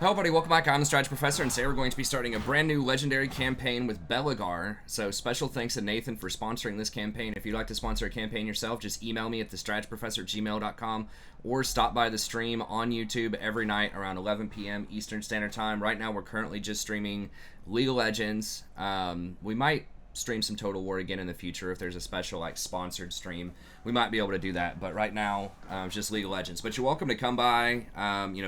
Hello buddy, welcome back. I'm the Strategy Professor, and today we're going to be starting a brand new legendary campaign with Belegar. So special thanks to Nathan for sponsoring this campaign. If you'd like to sponsor a campaign yourself, just email me at thestrategyprofessor@gmail.com or stop by the stream on YouTube every night around 11 p.m. Eastern Standard Time. Right now we're currently just streaming League of Legends. We might stream some Total War again in the future if there's a special like sponsored stream. We might be able to do that, but right now it's just League of Legends. But you're welcome to come by,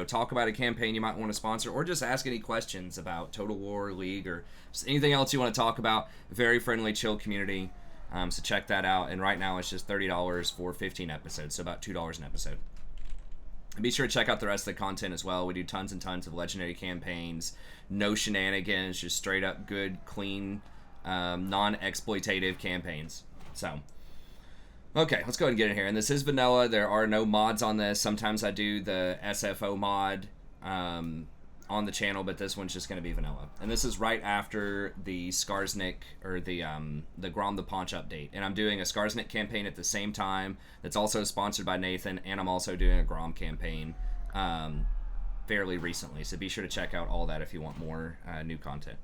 talk about a campaign you might want to sponsor, or just ask any questions about Total War, League, or just anything else you want to talk about. Very friendly, chill community, so check that out. And right now it's just $30 for 15 episodes, so about $2 an episode. And be sure to check out the rest of the content as well. We do tons and tons of legendary campaigns, no shenanigans, just straight up good, clean, non-exploitative campaigns. So, okay, let's go ahead and get in here. And this is vanilla. There are no mods on this. Sometimes I do the SFO mod on the channel, but this one's just going to be vanilla. And this is right after the Skarsnik, or the Grom the Paunch update. And I'm doing a Skarsnik campaign at the same time that's also sponsored by Nathan, and I'm also doing a Grom campaign fairly recently. So be sure to check out all that if you want more new content.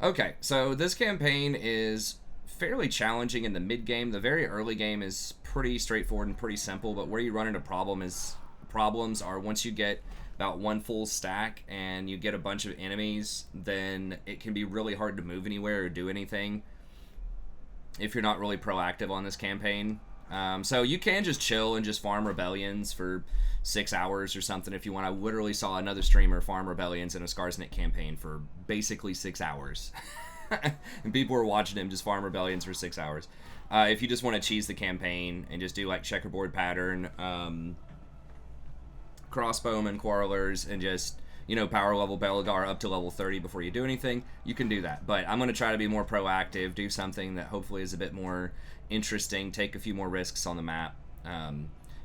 Okay, so this campaign is fairly challenging in the mid-game. The very early game is pretty straightforward and pretty simple, but where you run into problems are once you get about one full stack and you get a bunch of enemies, then it can be really hard to move anywhere or do anything if you're not really proactive on this campaign. So you can just chill and just farm rebellions for 6 hours or something if you want. I literally saw another streamer farm rebellions in a Skarsnik campaign for basically 6 hours. And people were watching him just farm rebellions for 6 hours. If you just want to cheese the campaign and just do like checkerboard pattern, crossbowmen, quarrelers, and just, power level Belegar up to level 30 before you do anything, you can do that. But I'm going to try to be more proactive, do something that hopefully is a bit more interesting, take a few more risks on the map.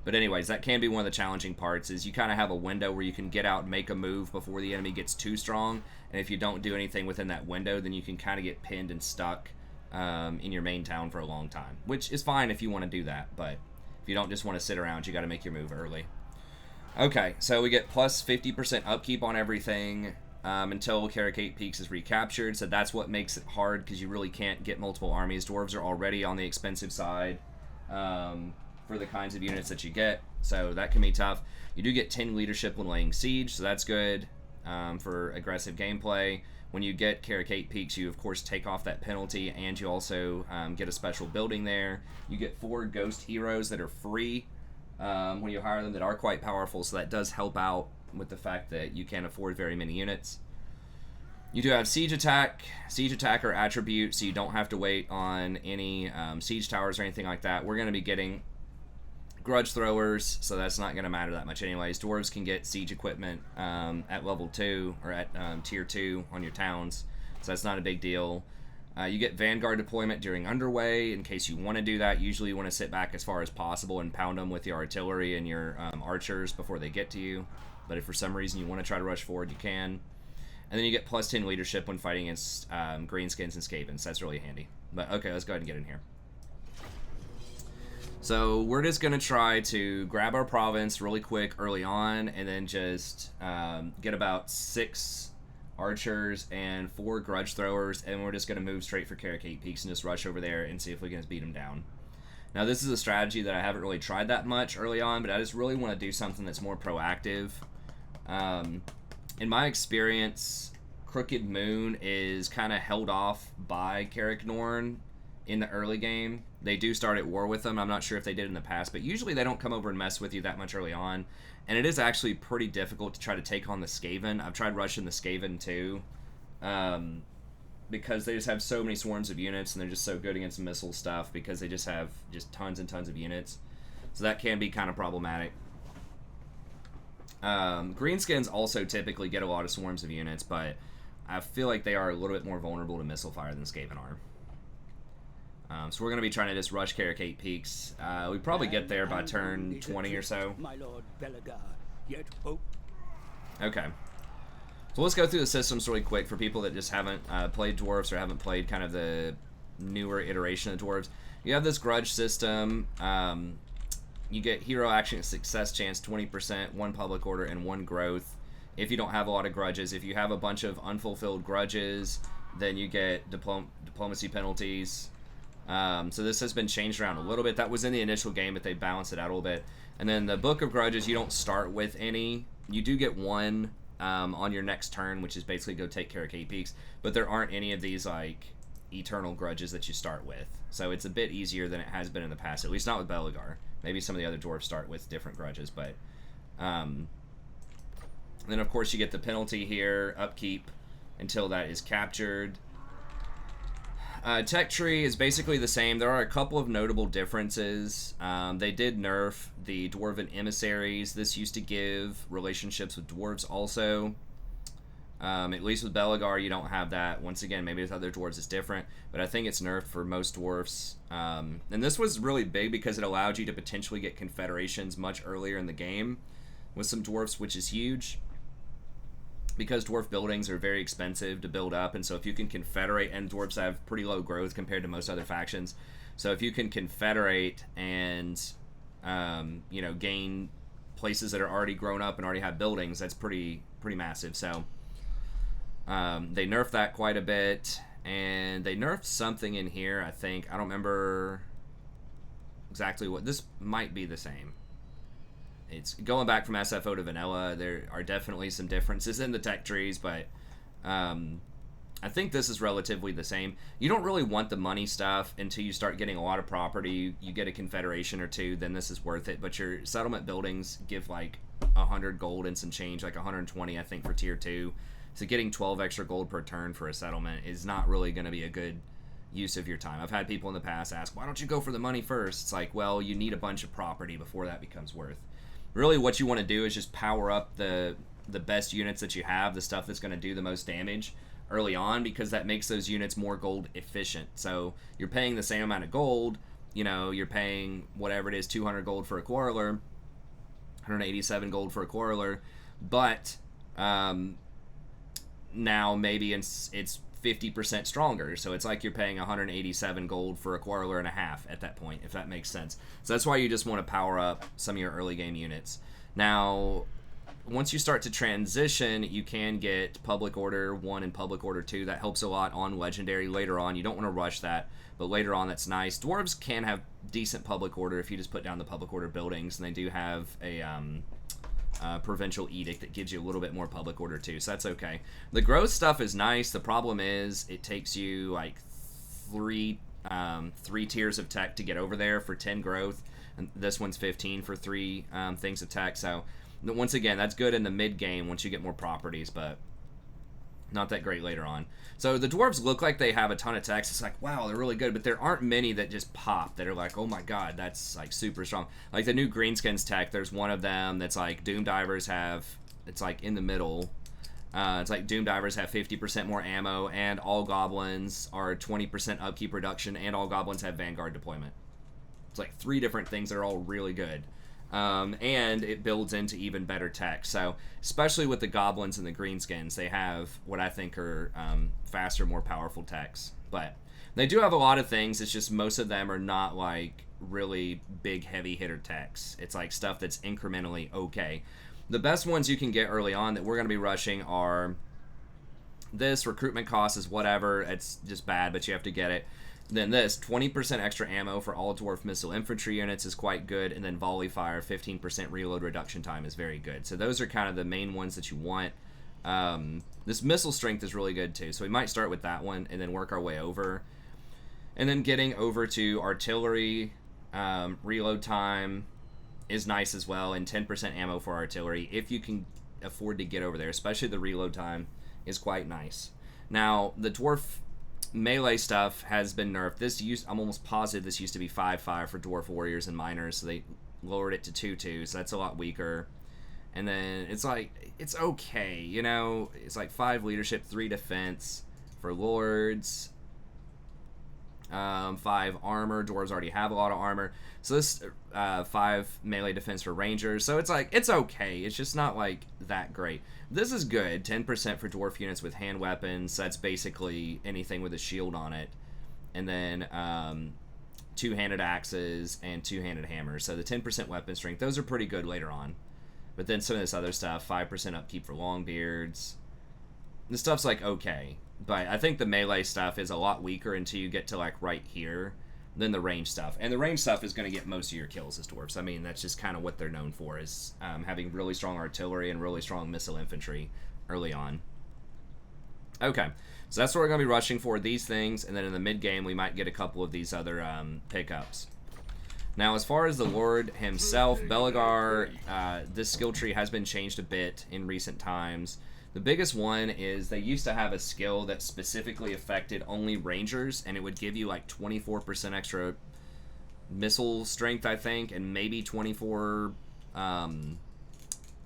But anyways, that can be one of the challenging parts, is you kind of have a window where you can get out and make a move before the enemy gets too strong. And if you don't do anything within that window, then you can kind of get pinned and stuck in your main town for a long time, which is fine if you want to do that. But if you don't just want to sit around, you got to make your move early. Okay, so we get plus 50% upkeep on everything until Carricate Peaks is recaptured. So that's what makes it hard, because you really can't get multiple armies. Dwarves are already on the expensive side for the kinds of units that you get, so that can be tough. You do get 10 leadership when laying siege, so that's good for aggressive gameplay. When you get Carricate Peaks, you of course take off that penalty, and you also get a special building there. You get 4 ghost heroes that are free when you hire them, that are quite powerful, so that does help out with the fact that you can't afford very many units. You do have siege attacker attribute, so you don't have to wait on any siege towers or anything like that. We're going to be getting grudge throwers, so that's not going to matter that much anyways. Dwarves can get siege equipment at level 2 or at tier 2 on your towns, so that's not a big deal. You get Vanguard Deployment during underway in case you want to do that. Usually you want to sit back as far as possible and pound them with your artillery and your archers before they get to you. But if for some reason you want to try to rush forward, you can. And then you get plus 10 leadership when fighting against Greenskins and Skavens. That's really handy. But okay, let's go ahead and get in here. So we're just going to try to grab our province really quick early on, and then just get about 6 archers and 4 grudge throwers, and we're just going to move straight for Carricate Peaks and just rush over there and see if we can just beat them down. Now this is a strategy that I haven't really tried that much early on, but I just really want to do something that's more proactive. In my experience, Crooked Moon is kind of held off by Carrick Norn in the early game. They do start at war with them. I'm not sure if they did in the past, but usually they don't come over and mess with you that much early on. And it is actually pretty difficult to try to take on the Skaven. I've tried rushing the Skaven too, because they just have so many swarms of units, and they're just so good against missile stuff because they just have just tons and tons of units. So that can be kind of problematic. Greenskins also typically get a lot of swarms of units, but I feel like they are a little bit more vulnerable to missile fire than Skaven are. So we're going to be trying to just rush Carricate Peaks. We probably get there by turn 20 or so. Okay. So let's go through the systems really quick for people that just haven't played Dwarfs or haven't played kind of the newer iteration of Dwarves. You have this Grudge system. You get hero action success chance 20%, 1 public order, and 1 growth. if you don't have a lot of grudges. If you have a bunch of unfulfilled grudges, then you get diplomacy penalties. So this has been changed around a little bit. That was in the initial game, but they balanced it out a little bit. And then the Book of Grudges, you don't start with any. You do get one on your next turn, which is basically go take care of Cape Peaks. But there aren't any of these, like, eternal grudges that you start with. So it's a bit easier than it has been in the past, at least not with Belegar. Maybe some of the other dwarves start with different grudges, but... then, of course, you get the penalty here, upkeep, until that is captured. Tech tree is basically the same. There are a couple of notable differences. They did nerf the Dwarven emissaries. This used to give relationships with dwarves also. At least with Belegar, you don't have that. Once again, maybe with other dwarves it's different, but I think it's nerfed for most dwarfs. And this was really big because it allowed you to potentially get confederations much earlier in the game with some dwarfs, which is huge. Because dwarf buildings are very expensive to build up, and so if you can confederate, and dwarves have pretty low growth compared to most other factions, so if you can confederate and you know, gain places that are already grown up and already have buildings, that's pretty massive. So they nerfed that quite a bit, and they nerfed something in here, I think. I don't remember exactly what. This might be the same. It's going back from SFO to vanilla. There are definitely some differences in the tech trees, but I think this is relatively the same. You don't really want the money stuff until you start getting a lot of property. You get a confederation or two, then this is worth it. But your settlement buildings give like 100 gold and some change, like 120, I think, for tier 2. So getting 12 extra gold per turn for a settlement is not really going to be a good use of your time. I've had people in the past ask, why don't you go for the money first? It's like, well, you need a bunch of property before that becomes worth. Really, what you want to do is just power up the best units that you have, the stuff that's going to do the most damage early on, because that makes those units more gold efficient. So you're paying the same amount of gold, you know, you're paying whatever it is, 200 gold for a quarreler, 187 gold for a quarreler, but now maybe it's 50% stronger, so it's like you're paying 187 gold for a quarreler and a half at that point, if that makes sense. So that's why you just want to power up some of your early game units. Now, once you start to transition, you can get Public Order 1 and Public Order 2. That helps a lot on Legendary later on. You don't want to rush that, but later on that's nice. Dwarves can have decent Public Order if you just put down the Public Order buildings, and they do have a provincial edict that gives you a little bit more public order too, so that's okay. The growth stuff is nice. The problem is it takes you like three tiers of tech to get over there for 10 growth, and this one's 15 for 3 things of tech. So once again, that's good in the mid game once you get more properties, but not that great later on. So the dwarves look like they have a ton of techs. It's like, wow, they're really good, but there aren't many that just pop that are like, oh my god, that's like super strong. Like the new Greenskins tech, there's one of them that's like Doom Divers have, it's like in the middle. It's like Doom Divers have 50% more ammo, and all goblins are 20% upkeep reduction, and all goblins have Vanguard Deployment. It's like 3 different things that are all really good. And it builds into even better tech. So, especially with the goblins and the greenskins, they have what I think are faster, more powerful techs. But they do have a lot of things. It's just most of them are not like really big, heavy hitter techs. It's like stuff that's incrementally okay. The best ones you can get early on that we're going to be rushing are this. Recruitment cost is whatever. It's just bad, but you have to get it. Then this, 20% extra ammo for all dwarf missile infantry units is quite good, and then volley fire, 15% reload reduction time is very good. So those are kind of the main ones that you want. This missile strength is really good too, so we might start with that one and then work our way over. And then getting over to artillery, reload time is nice as well, and 10% ammo for artillery if you can afford to get over there, especially the reload time is quite nice. Now, the dwarf melee stuff has been nerfed. I'm almost positive this used to be 5-5 for dwarf warriors and miners, so they lowered it to 2-2, so that's a lot weaker. And then it's like, it's okay, you know, it's like 5 leadership, 3 defense for lords, 5 armor. Dwarves already have a lot of armor, so this 5 melee defense for rangers. So it's like, it's okay, it's just not like that great. This is good. 10% for dwarf units with hand weapons. That's basically anything with a shield on it. And then 2-handed axes and 2-handed hammers. So the 10% weapon strength, those are pretty good later on. But then some of this other stuff, 5% upkeep for Longbeards. This stuff's like okay. But I think the melee stuff is a lot weaker until you get to like right here than the range stuff. And the range stuff is going to get most of your kills as dwarfs. I mean, that's just kind of what they're known for, is having really strong artillery and really strong missile infantry early on. Okay, so that's what we're going to be rushing for, these things, and then in the mid-game we might get a couple of these other pickups. Now, as far as the Lord himself, Belegar, this skill tree has been changed a bit in recent times. The biggest one is they used to have a skill that specifically affected only Rangers, and it would give you like 24% extra missile strength, I think, and maybe 24...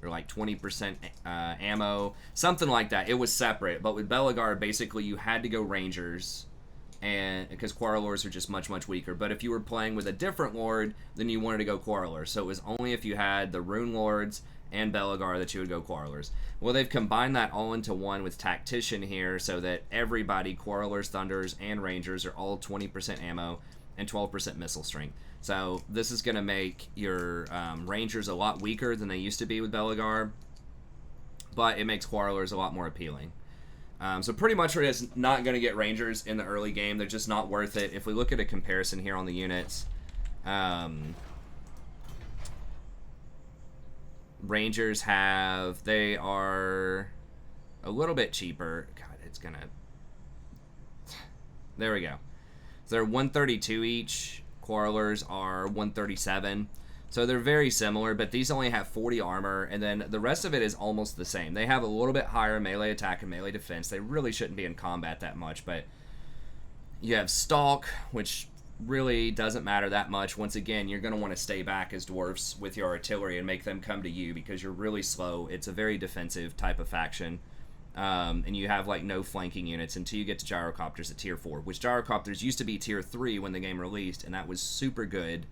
or like 20% ammo, something like that. It was separate, but with Belegar, basically you had to go Rangers, and because Quarrelors are just much weaker. But if you were playing with a different Lord, then you wanted to go Quarrelor. So it was only if you had the Rune Lords and Belegar that you would go Quarrelors. Well, they've combined that all into one with Tactician here, so that everybody, Quarrelors, Thunders, and Rangers, are all 20% ammo and 12% missile strength. So this is going to make your Rangers a lot weaker than they used to be with Belegar, but it makes Quarrelors a lot more appealing. So pretty much we're just not going to get Rangers in the early game. They're just not worth it. If we look at a comparison here on the units, Rangers they are a little bit cheaper. God, it's going to... There we go. So they're 132 each. Quarrelors are 137, so they're very similar, but these only have 40 armor, and then the rest of it is almost the same. They have a little bit higher melee attack and melee defense. They really shouldn't be in combat that much, but you have Stalk, which really doesn't matter that much. Once again, you're going to want to stay back as dwarfs with your artillery and make them come to you because you're really slow. It's a very defensive type of faction. And you have like no flanking units until you get to gyrocopters at tier 4, which gyrocopters used to be tier 3 when the game released, and that was super good,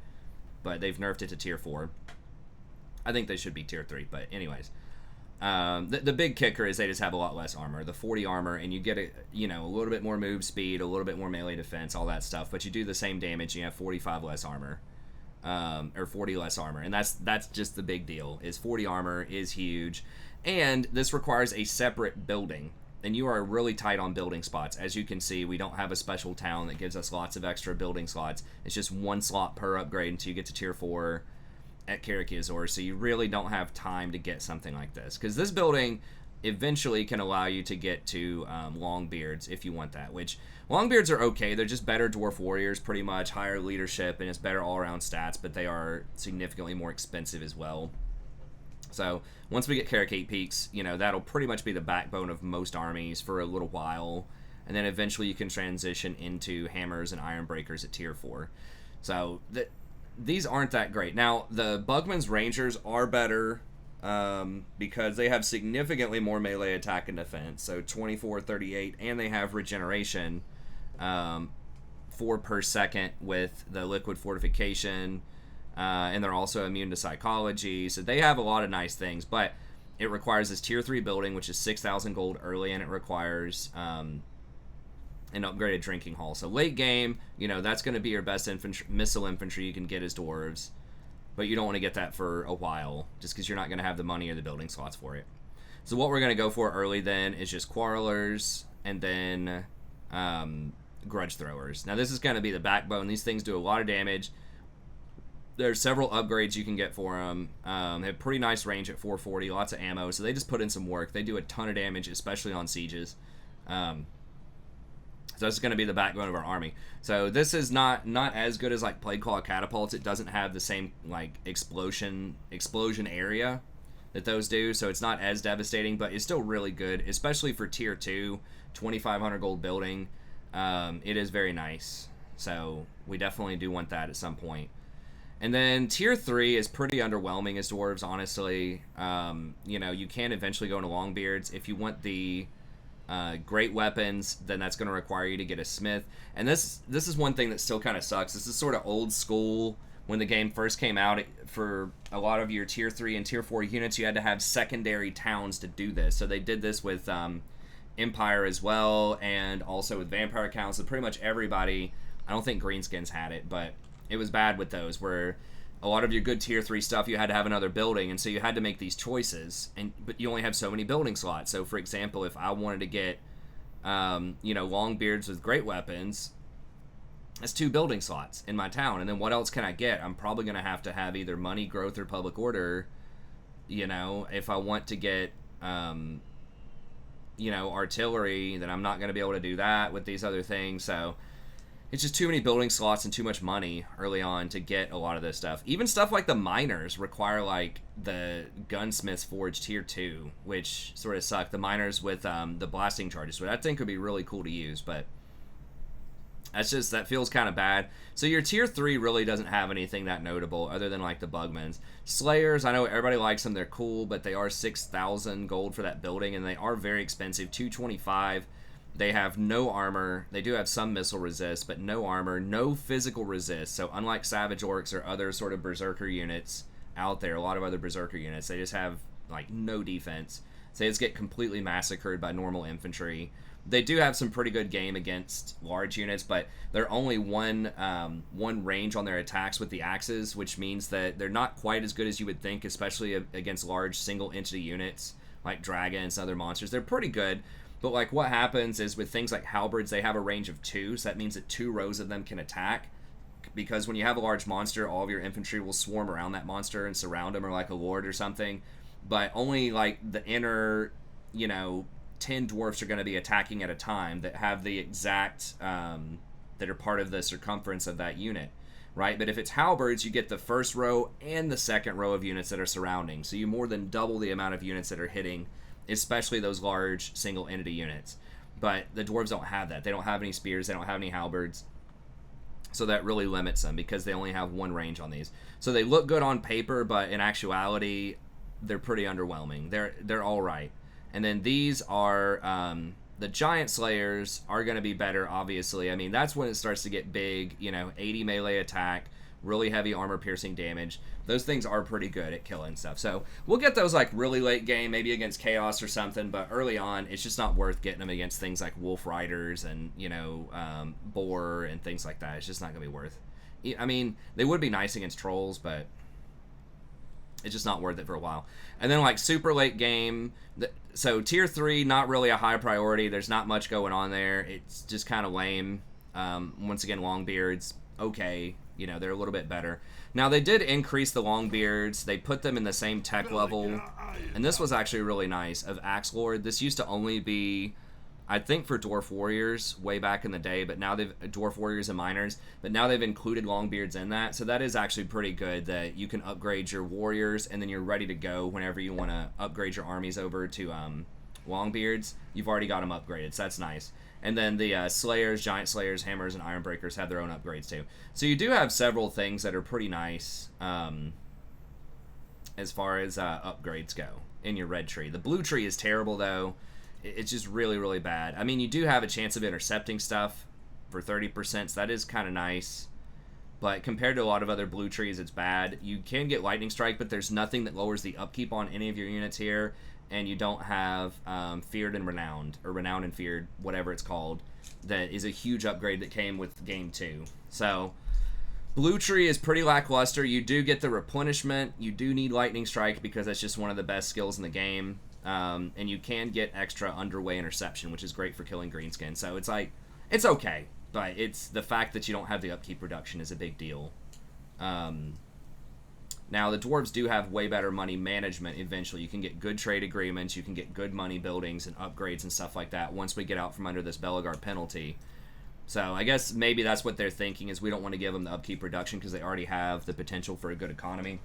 but they've nerfed it to tier 4. I think they should be tier 3, but anyways. The big kicker is they just have a lot less armor. The 40 armor, and you get a little bit more move speed, a little bit more melee defense, all that stuff, but you do the same damage and you have 45 less armor. Or 40 less armor, and that's just the big deal, is 40 armor is huge. And this requires a separate building, and you are really tight on building spots. As you can see, we don't have a special town that gives us lots of extra building slots. It's just one slot per upgrade until you get to tier 4 at Karakazor, so you really don't have time to get something like this. Because this building eventually can allow you to get to Longbeards if you want that, which Longbeards are okay. They're just better dwarf warriors, pretty much, higher leadership, and it's better all-around stats, but they are significantly more expensive as well. So once we get Karakate Peaks, that'll pretty much be the backbone of most armies for a little while, and then eventually you can transition into Hammers and Iron Breakers at tier 4. So these aren't that great. Now, the Bugman's Rangers are better because they have significantly more melee attack and defense, so 24, 38, and they have regeneration 4 per second with the liquid fortification. And they're also immune to psychology, so they have a lot of nice things, but it requires this tier 3 building, which is 6,000 gold early, and it requires an upgraded drinking hall. So late game, that's going to be your best missile infantry you can get as dwarves, but you don't want to get that for a while, just because you're not going to have the money or the building slots for it. So what we're going to go for early then is just Quarrelors, and then Grudge Throwers. Now this is going to be the backbone. These things do a lot of damage. There's several upgrades you can get for them. They have pretty nice range at 440, lots of ammo, so they just put in some work. They do a ton of damage, especially on sieges. So this is going to be the backbone of our army. So this is not as good as like Plague Claw Catapults. It doesn't have the same like explosion area that those do, so it's not as devastating, but it's still really good, especially for tier 2, 2,500 gold building. It is very nice, so we definitely do want that at some point. And then tier 3 is pretty underwhelming as dwarves, honestly. You can eventually go into Longbeards. If you want the great weapons, then that's going to require you to get a smith. And this is one thing that still kind of sucks. This is sort of old school. When the game first came out, for a lot of your tier 3 and tier 4 units, you had to have secondary towns to do this. So they did this with Empire as well, and also with Vampire Council. Pretty much everybody, I don't think Greenskins had it, but it was bad with those, where a lot of your good tier 3 stuff, you had to have another building, and so you had to make these choices, but you only have so many building slots. So for example, if I wanted to get Longbeards with great weapons, that's 2 building slots in my town. And then what else can I get? I'm probably going to have either money, growth, or public order, if I want to get artillery, then I'm not going to be able to do that with these other things. So it's just too many building slots and too much money early on to get a lot of this stuff. Even stuff like the miners require like the gunsmith's forge tier 2, which sort of suck. The miners with the blasting charges, which I think would be really cool to use, but that feels kind of bad. So your tier 3 really doesn't have anything that notable other than like the Bugmans. Slayers, I know everybody likes them, they're cool, but they are 6,000 gold for that building, and they are very expensive, 225. They have no armor. They do have some missile resist, but no armor, no physical resist. So unlike Savage Orcs or other sort of Berserker units out there, a lot of other Berserker units, they just have like no defense. So they just get completely massacred by normal infantry. They do have some pretty good game against large units, but they're only one range on their attacks with the axes, which means that they're not quite as good as you would think, especially against large single entity units like dragons and other monsters. They're pretty good. But like what happens is with things like halberds, they have a range of 2, so that means that 2 rows of them can attack. Because when you have a large monster, all of your infantry will swarm around that monster and surround him, or like a lord or something. But only like the inner, 10 dwarfs are going to be attacking at a time that have the exact, that are part of the circumference of that unit, right? But if it's halberds, you get the first row and the second row of units that are surrounding. So you more than double the amount of units that are hitting, especially those large single entity units. But the dwarves don't have that. They don't have any spears, they don't have any halberds. So that really limits them because they only have 1 range on these. So they look good on paper, but in actuality, they're pretty underwhelming. They're all right. And then these are the giant slayers are going to be better, obviously. I mean, that's when it starts to get big. 80 melee attack, really heavy armor piercing damage. Those things are pretty good at killing stuff. So we'll get those like really late game, maybe against Chaos or something. But early on, it's just not worth getting them against things like Wolf Riders and Boar and things like that. It's just not going to be worth. I mean, they would be nice against Trolls, but it's just not worth it for a while. And then like super late game, so tier 3, not really a high priority. There's not much going on there. It's just kind of lame. Once again, Longbeards, okay, they're a little bit better. Now they did increase the Longbeards. They put them in the same tech level, and this was actually really nice of Axe Lord. This used to only be, I think, for Dwarf Warriors way back in the day, but now they've Dwarf Warriors and Miners, but now they've included Longbeards in that. So that is actually pretty good that you can upgrade your Warriors and then you're ready to go whenever you want to upgrade your armies over to Longbeards. You've already got them upgraded, so that's nice. And then the Slayers, Giant Slayers, Hammers, and Iron Breakers have their own upgrades too. So you do have several things that are pretty nice as far as upgrades go in your red tree. The blue tree is terrible though. It's just really, really bad. I mean, you do have a chance of intercepting stuff for 30%, so that is kind of nice. But compared to a lot of other blue trees, it's bad. You can get Lightning Strike, but there's nothing that lowers the upkeep on any of your units here. And you don't have Feared and Renowned, or Renowned and Feared, whatever it's called. That is a huge upgrade that came with Game 2. So, blue tree is pretty lackluster. You do get the replenishment. You do need Lightning Strike because that's just one of the best skills in the game. And you can get extra underway interception, which is great for killing Greenskins. So it's like, it's okay, but it's the fact that you don't have the upkeep reduction is a big deal. Now, the dwarves do have way better money management eventually. You can get good trade agreements, you can get good money buildings and upgrades and stuff like that once we get out from under this Belegar penalty. So I guess maybe that's what they're thinking, is we don't want to give them the upkeep reduction because they already have the potential for a good economy.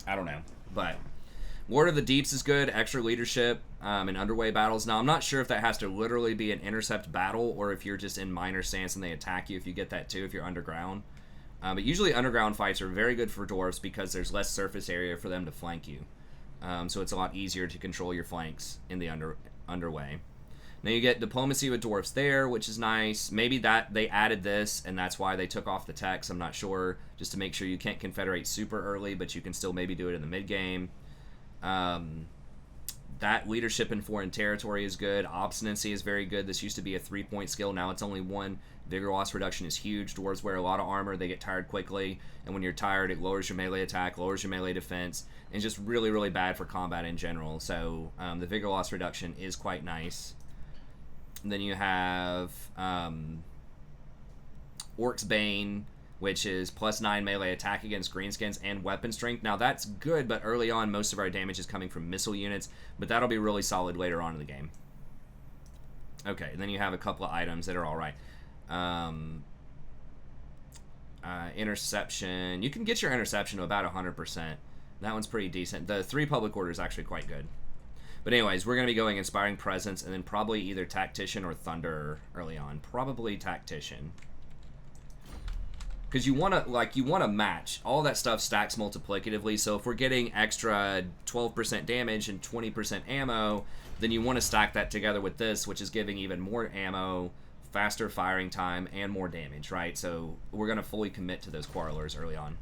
I don't know, but Lord of the Deeps is good, extra leadership in underway battles. Now, I'm not sure if that has to literally be an intercept battle or if you're just in minor stance and they attack you, if you get that too, if you're underground. But usually underground fights are very good for dwarves because there's less surface area for them to flank you. So it's a lot easier to control your flanks in the underway. Now you get diplomacy with dwarves there, which is nice. Maybe that they added this and that's why they took off the text. I'm not sure, just to make sure you can't confederate super early, but you can still maybe do it in the mid game. That leadership in foreign territory is good. Obstinacy is very good. This used to be a 3-point skill. Now it's only 1. Vigor loss reduction is huge. Dwarves wear a lot of armor. They get tired quickly. And when you're tired, it lowers your melee attack, lowers your melee defense, and just really, really bad for combat in general. So the vigor loss reduction is quite nice. And then you have Orc's Bane, which is +9 melee attack against Greenskins and weapon strength. Now that's good, but early on most of our damage is coming from missile units, but that'll be really solid later on in the game. Okay, and then you have a couple of items that are alright. Interception. You can get your interception to about 100%. That one's pretty decent. The 3 public order is actually quite good. But anyways, we're going to be going Inspiring Presence, and then probably either Tactician or Thunder early on. Probably Tactician. Because you want to match. All that stuff stacks multiplicatively, so if we're getting extra 12% damage and 20% ammo, then you want to stack that together with this, which is giving even more ammo, faster firing time, and more damage, right? So we're going to fully commit to those Quarrelers early on.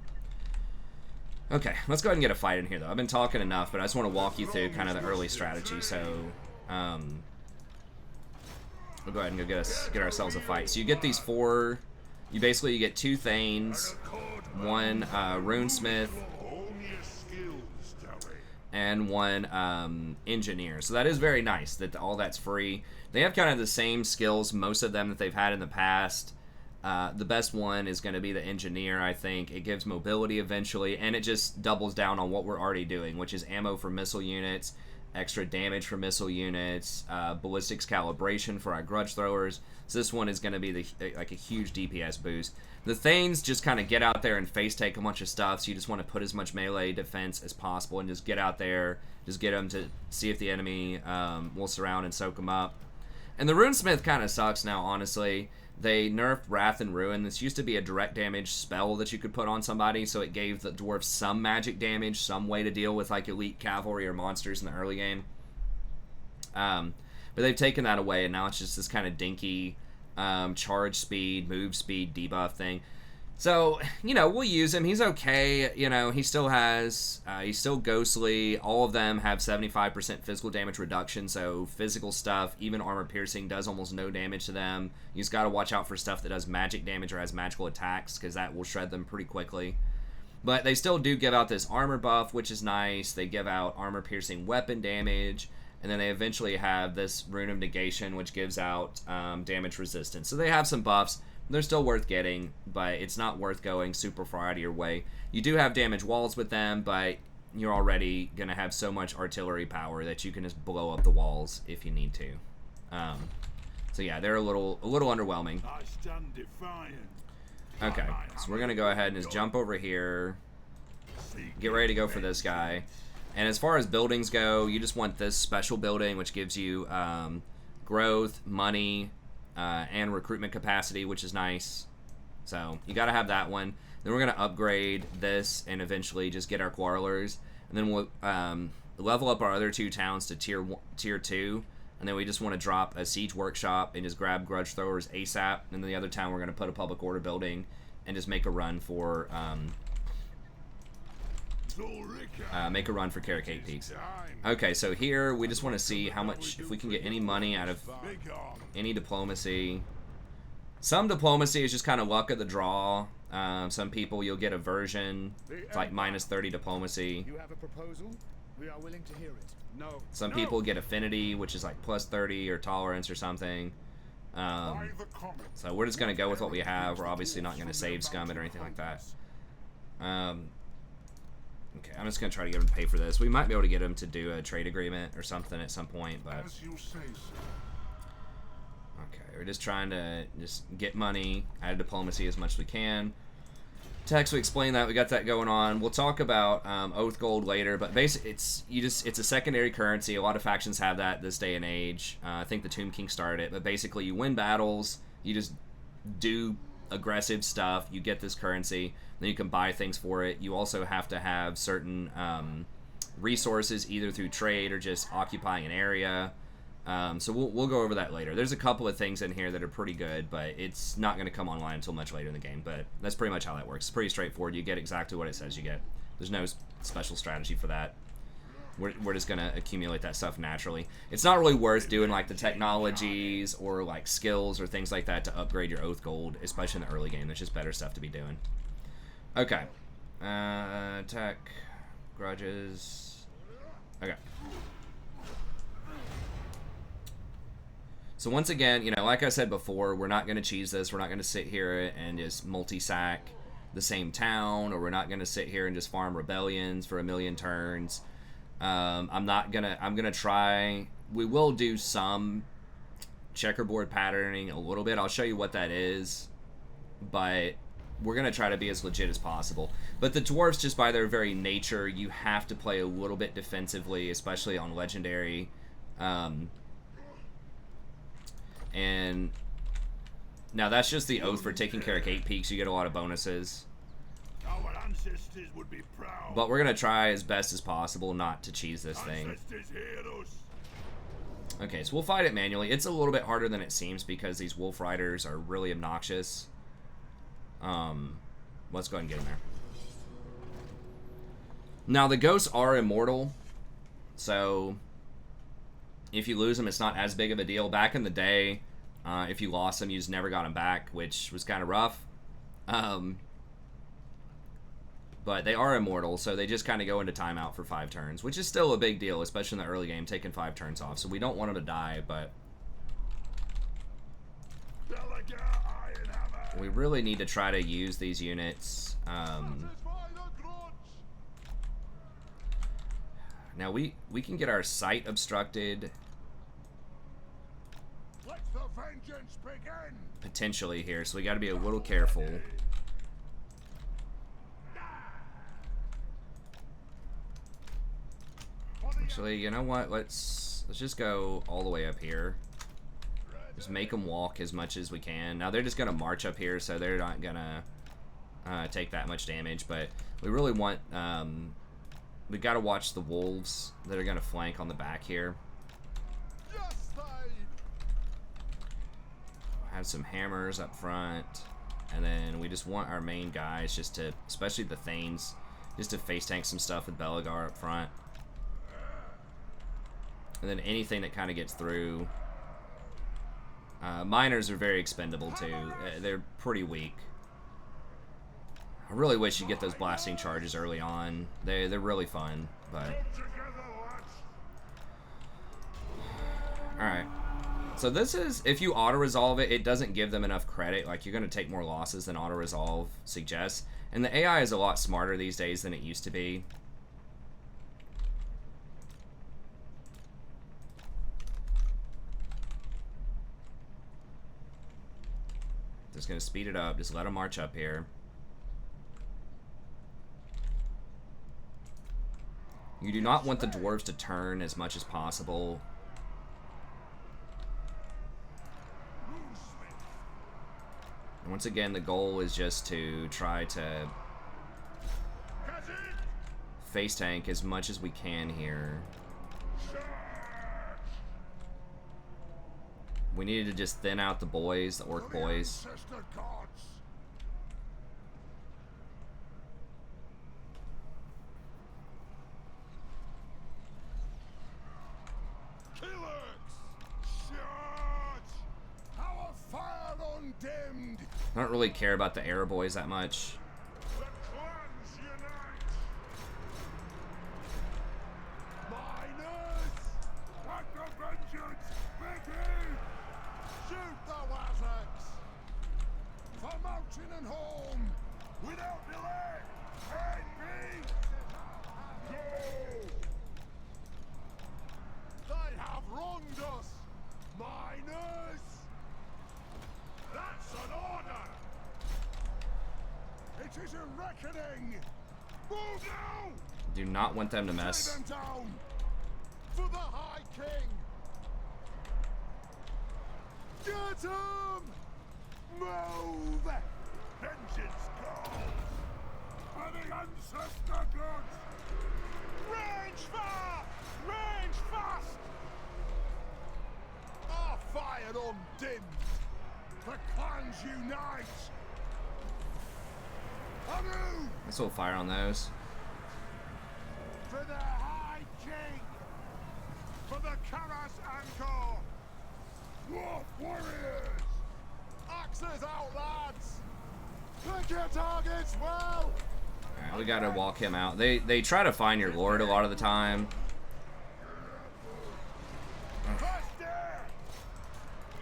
Okay, let's go ahead and get a fight in here, though. I've been talking enough, but I just want to walk you through kind of the early strategy, so we'll go ahead and go get ourselves a fight. So you get these 4... You get 2 Thanes, 1 Runesmith, and 1 Engineer. So that is very nice that all that's free. They have kind of the same skills, most of them, that they've had in the past. The best one is going to be the Engineer, I think. It gives mobility eventually, and it just doubles down on what we're already doing, which is ammo for missile units, extra damage for missile units, ballistics calibration for our grudge throwers. So this one is going to be like a huge DPS boost. The Thanes just kind of get out there and face take a bunch of stuff, so you just want to put as much melee defense as possible and just get out there, just get them to see if the enemy will surround and soak them up. And the Runesmith kind of sucks now, honestly. They nerfed Wrath and Ruin. This used to be a direct damage spell that you could put on somebody, so it gave the dwarves some magic damage, some way to deal with like elite cavalry or monsters in the early game. But they've taken that away, and now it's just this kind of dinky charge speed, move speed, debuff thing. So, you know, we'll use him. He's okay. You know, he still has, he's still ghostly. All of them have 75% physical damage reduction, so physical stuff, even armor piercing, does almost no damage to them. You just got to watch out for stuff that does magic damage or has magical attacks, because that will shred them pretty quickly. But they still do give out this armor buff, which is nice. They give out armor piercing weapon damage, and then they eventually have this Rune of Negation, which gives out damage resistance. So they have some buffs. They're still worth getting, but it's not worth going super far out of your way. You do have damage walls with them, but you're already going to have so much artillery power that you can just blow up the walls if you need to. So yeah, they're a little underwhelming. Okay, so we're going to go ahead and just jump over here, get ready to go for this guy. And as far as buildings go, you just want this special building, which gives you growth, money, and recruitment capacity, which is nice. So you got to have that one. Then we're going to upgrade this and eventually just get our Quarrelers. And then we'll level up our other 2 towns to tier 2. And then we just want to drop a siege workshop and just grab grudge throwers ASAP. And then the other town we're going to put a public order building and just make a run for Carricate Peaks. Okay, so here we just want to see how much, if we can get any money out of any diplomacy. Some diplomacy is just kind of luck of the draw. Some people you'll get aversion. It's like -30 diplomacy. You have a proposal? We are willing to hear it. No. Some people get affinity, which is like +30 or tolerance or something. So we're just going to go with what we have. We're obviously not going to save scum it or anything like that. Okay, I'm just going to try to get him to pay for this. We might be able to get him to do a trade agreement or something at some point, but... Okay, we're just trying to just get money out of diplomacy as much as we can. To actually explain that, we got that going on. We'll talk about Oath Gold later, but basically it's a secondary currency. A lot of factions have that this day and age. I think the Tomb King started it, but basically you win battles, you just do aggressive stuff, you get this currency, then you can buy things for it. You also have to have certain resources, either through trade or just occupying an area. So we'll go over that later. There's a couple of things in here that are pretty good, but it's not going to come online until much later in the game. But that's pretty much how that works. It's pretty straightforward. You get exactly what it says you get. There's no special strategy for that. we're just gonna accumulate that stuff naturally. It's not really worth doing like the technologies or like skills or things like that to upgrade your oath gold, especially in the early game. There's just better stuff to be doing. Okay, attack, grudges. Okay. So once again, you know, like I said before, we're not gonna cheese this. We're not gonna sit here and just multi-sack the same town, or we're not gonna sit here and just farm rebellions for 1,000,000 turns. I'm gonna try, we will do some checkerboard patterning a little bit. I'll show you what that is, but we're gonna try to be as legit as possible. But the dwarves, just by their very nature, you have to play a little bit defensively, especially on legendary. And now that's just the oath for taking care of gate peaks. You get a lot of bonuses. Our ancestors would be proud. But we're gonna try as best as possible not to cheese this thing. Ancestors heroes. Okay, so we'll fight it manually. It's a little bit harder than it seems because these wolf riders are really obnoxious. Let's go ahead and get in there. Now the ghosts are immortal, so if you lose them, it's not as big of a deal. Back in the day, if you lost them, you just never got them back, which was kind of rough. But they are immortal, so they just kind of go into timeout for 5 turns, which is still a big deal, especially in the early game, taking 5 turns off. So we don't want them to die, but we really need to try to use these units. Now we can get our sight obstructed potentially here, so we got to be a little careful. Actually, you know what? Let's just go all the way up here. Just make them walk as much as we can. Now they're just gonna march up here, so they're not gonna take that much damage. But we really want we got to watch the wolves that are gonna flank on the back here. Have some hammers up front, and then we just want our main guys just to, especially the Thanes, just to face tank some stuff with Belegar up front. And then anything that kind of gets through. Miners are very expendable too. They're pretty weak. I really wish you get those blasting charges early on. They're really fun, but alright. So this is, if you auto-resolve it, it doesn't give them enough credit. Like, you're going to take more losses than auto-resolve suggests. And the AI is a lot smarter these days than it used to be. Just going to speed it up. Just let them march up here. You do not want the dwarves to turn as much as possible. And once again, the goal is just to try to face tank as much as we can here. We needed to just thin out the boys, the orc boys. I don't really care about the air boys that much. Do not want them to mess. For the High King. Get him! Move! Vengeance calls. For the ancestor gods. Range far! Range fast! Our fire undimmed. The clans unite. Let's hold fire on those. For the High king! For the Karas Angkor! Dwarf warriors! Axes out, lads! Pick your targets well! Alright, we gotta walk him out. They try to find your lord a lot of the time. Faster!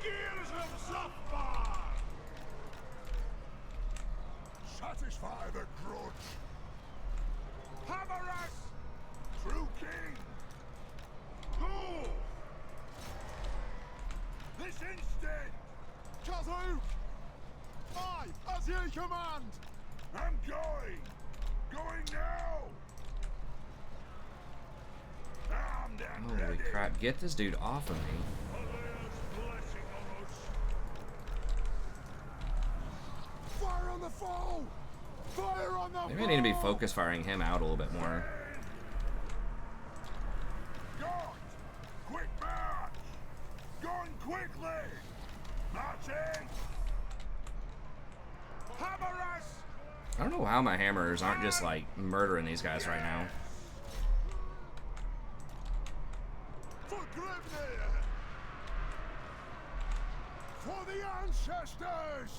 Gears of Zafar! Satisfy the grudge! Hammer us! True king! Go! This instant! Kazook! Aye, as ye command! I'm going! Going now! Armed and Holy ready! crap, get this dude off of me. Allah's blessing on us. Fire on the foe! Fire on the Maybe I need to be focus firing him out a little bit more. God! Quick march! Going quickly! Marching! Hammer us! I don't know how my hammers aren't just like murdering these guys right now. For Grimnir! For the ancestors!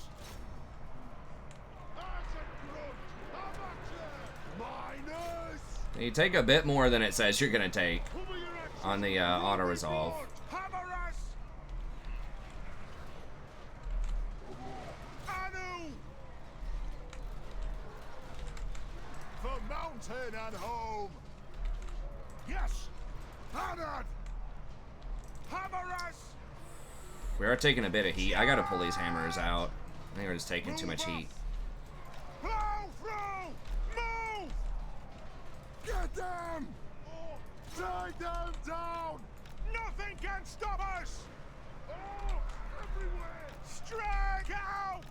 Miners! You take a bit more than it says you're gonna take on the auto resolve. Hammer us! Anu! For mountain and home! Yes! Anad! Hammer us! We are taking a bit of heat. I gotta pull these hammers out. I think we're just taking too much heat. Blow through! Move! Get them! Take them down! Nothing can stop us! Oh, everywhere! Strike out!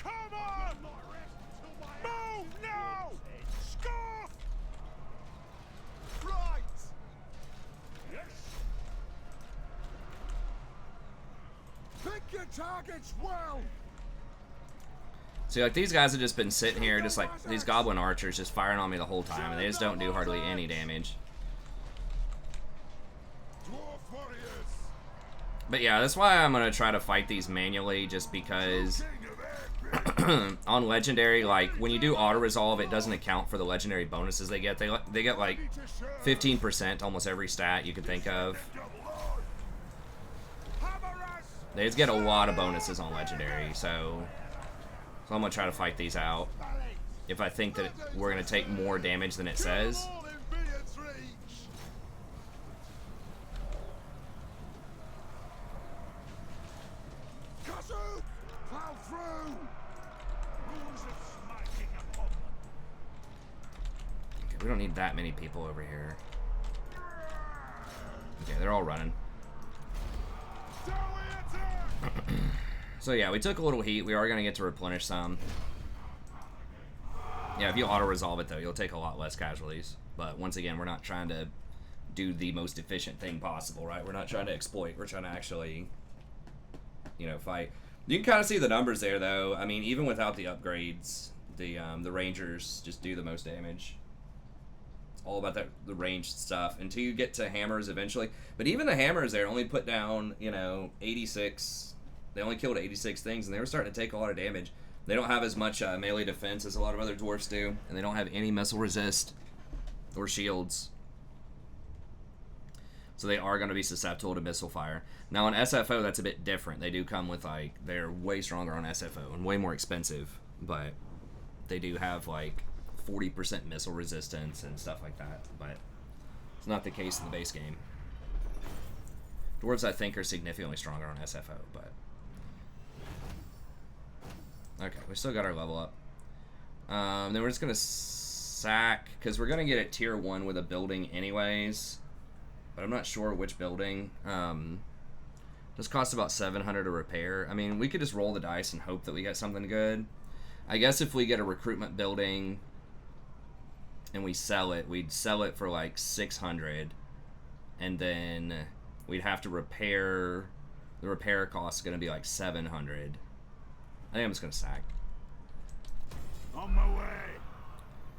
Come on! Move now! Scoff! Right! Yes! Pick your targets well! See, like, these guys have just been sitting here, just like, these goblin archers just firing on me the whole time, and they just don't do hardly any damage. Dwarf warriors! But yeah, that's why I'm gonna try to fight these manually, just because on legendary, like, when you do auto resolve, it doesn't account for the legendary bonuses they get. They get like 15% almost every stat you could think of. They just get a lot of bonuses on legendary, so I'm gonna try to fight these out. If I think that we're gonna take more damage than it says. Okay, we don't need that many people over here. Okay, they're all running. So yeah, we took a little heat. We are going to get to replenish some. Yeah, if you auto-resolve it, though, you'll take a lot less casualties. But once again, we're not trying to do the most efficient thing possible, right? We're not trying to exploit. We're trying to actually, you know, fight. You can kind of see the numbers there, though. I mean, even without the upgrades, the Rangers just do the most damage. It's all about the ranged stuff until you get to hammers eventually. But even the hammers there only put down, you know, 86. They only killed 86 things, and they were starting to take a lot of damage. They don't have as much melee defense as a lot of other dwarfs do, and they don't have any missile resist or shields. So they are going to be susceptible to missile fire. Now on SFO, that's a bit different. They do come with, like, they're way stronger on SFO and way more expensive, but they do have, like, 40% missile resistance and stuff like that, but it's not the case in the base game. Dwarves, I think, are significantly stronger on SFO, but... Okay, we still got our level up. Then we're just going to sack, because we're going to get at tier 1 with a building anyways, but I'm not sure which building. This costs about 700 to repair. I mean, we could just roll the dice and hope that we get something good. I guess if we get a recruitment building and we sell it, we'd sell it for like 600, and then we'd have to repair. The repair cost is going to be like 700. I think I'm just going to sack. On my way.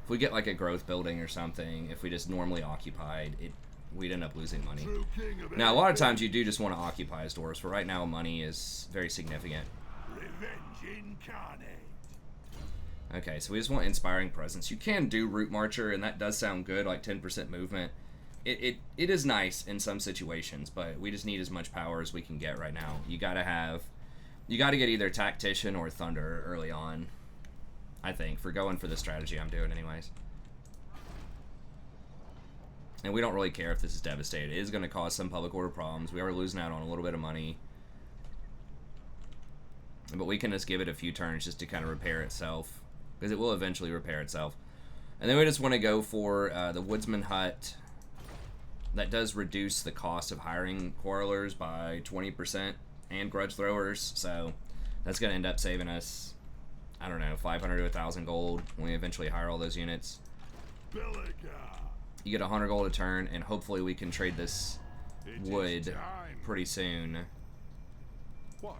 If we get like a growth building or something, if we just normally occupied, it we'd end up losing money. True king of Now, a lot of times you do just want to occupy as dwarves, but right now money is very significant. Revenge incarnate. Okay, so we just want Inspiring Presence. You can do Root Marcher, and that does sound good, like 10% movement. It is nice in some situations, but we just need as much power as we can get right now. You gotta get either Tactician or Thunder early on, I think, for going for the strategy I'm doing anyways. And we don't really care if this is devastated. It is going to cause some public order problems. We are losing out on a little bit of money. But we can just give it a few turns just to kind of repair itself, because it will eventually repair itself. And then we just want to go for the Woodsman Hut. That does reduce the cost of hiring Quarrelers by 20% and Grudge Throwers. So that's going to end up saving us, I don't know, 500 to 1,000 gold when we eventually hire all those units. Belegar. You get 100 gold a turn, and hopefully we can trade this wood pretty soon. What?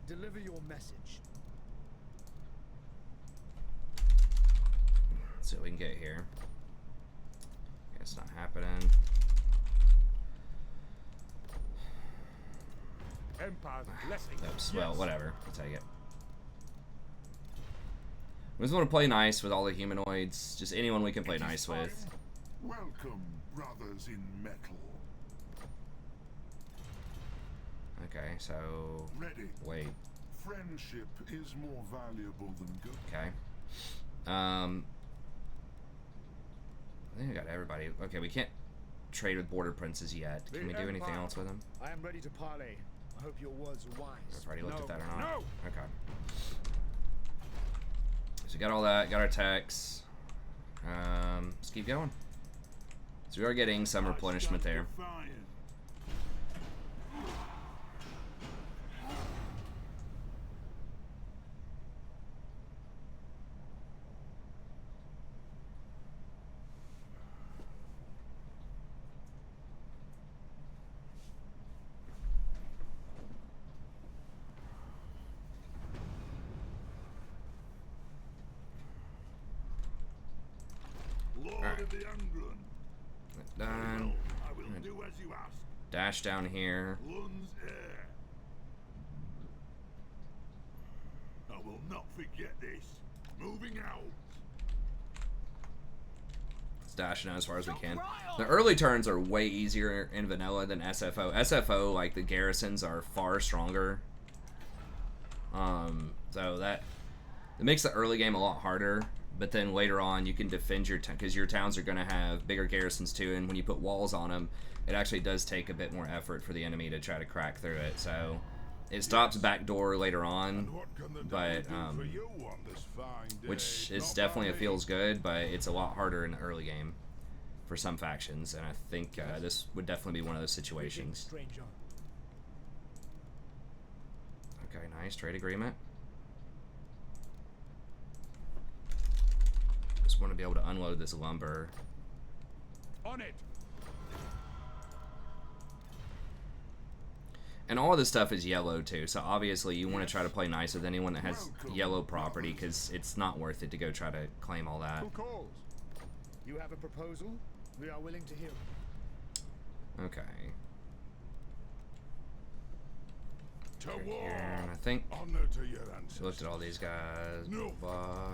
Deliver your message. Let's see what we can get here. It's not happening. Empire's blessing. Oops, well, whatever. I'll take it. We just want to play nice with all the humanoids. Just anyone we can play nice with. Welcome, brothers in metal. Okay, so... Ready. Wait. Friendship is more valuable than good. Okay. I think I got everybody. Okay, we can't trade with Border Princes yet. Can we do anything else with them? I am ready to parley. I hope your words are wise. I've already looked at that or not. No. Okay. So we got all that, got our techs. Let's keep going. So we are getting some replenishment there. Lord of the Ungren. Done. I will do as you ask. Dash down here. Lun's heir. I will not forget this. Moving out. Let's dash down as far as we can. The early turns are way easier in vanilla than SFO. SFO, like, the garrisons are far stronger. So that makes the early game a lot harder. But then later on, you can defend your town, because your towns are going to have bigger garrisons too, and when you put walls on them, it actually does take a bit more effort for the enemy to try to crack through it. So it stops backdoor later on, but which is definitely feels good, but it's a lot harder in the early game for some factions, and I think this would definitely be one of those situations. Okay, nice trade agreement. Just want to be able to unload this lumber. On it. And all of this stuff is yellow too, so obviously you want to try to play nice with anyone that has yellow property, because it's not worth it to go try to claim all that. Who calls? You have a proposal? We are willing to hear it. Okay. To Here, war. and I think Honor to your ancestors. looked at all these guys. No. Blah.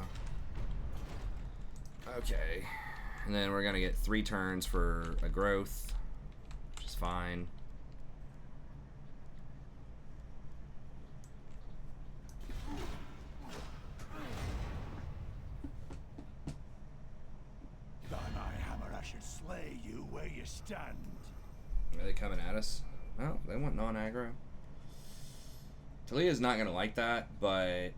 Okay. And then we're gonna get 3 turns for a growth, which is fine. By my hammer, I should slay you where you stand. Are they coming at us? Oh, they want non-aggro. Talia's not gonna like that, but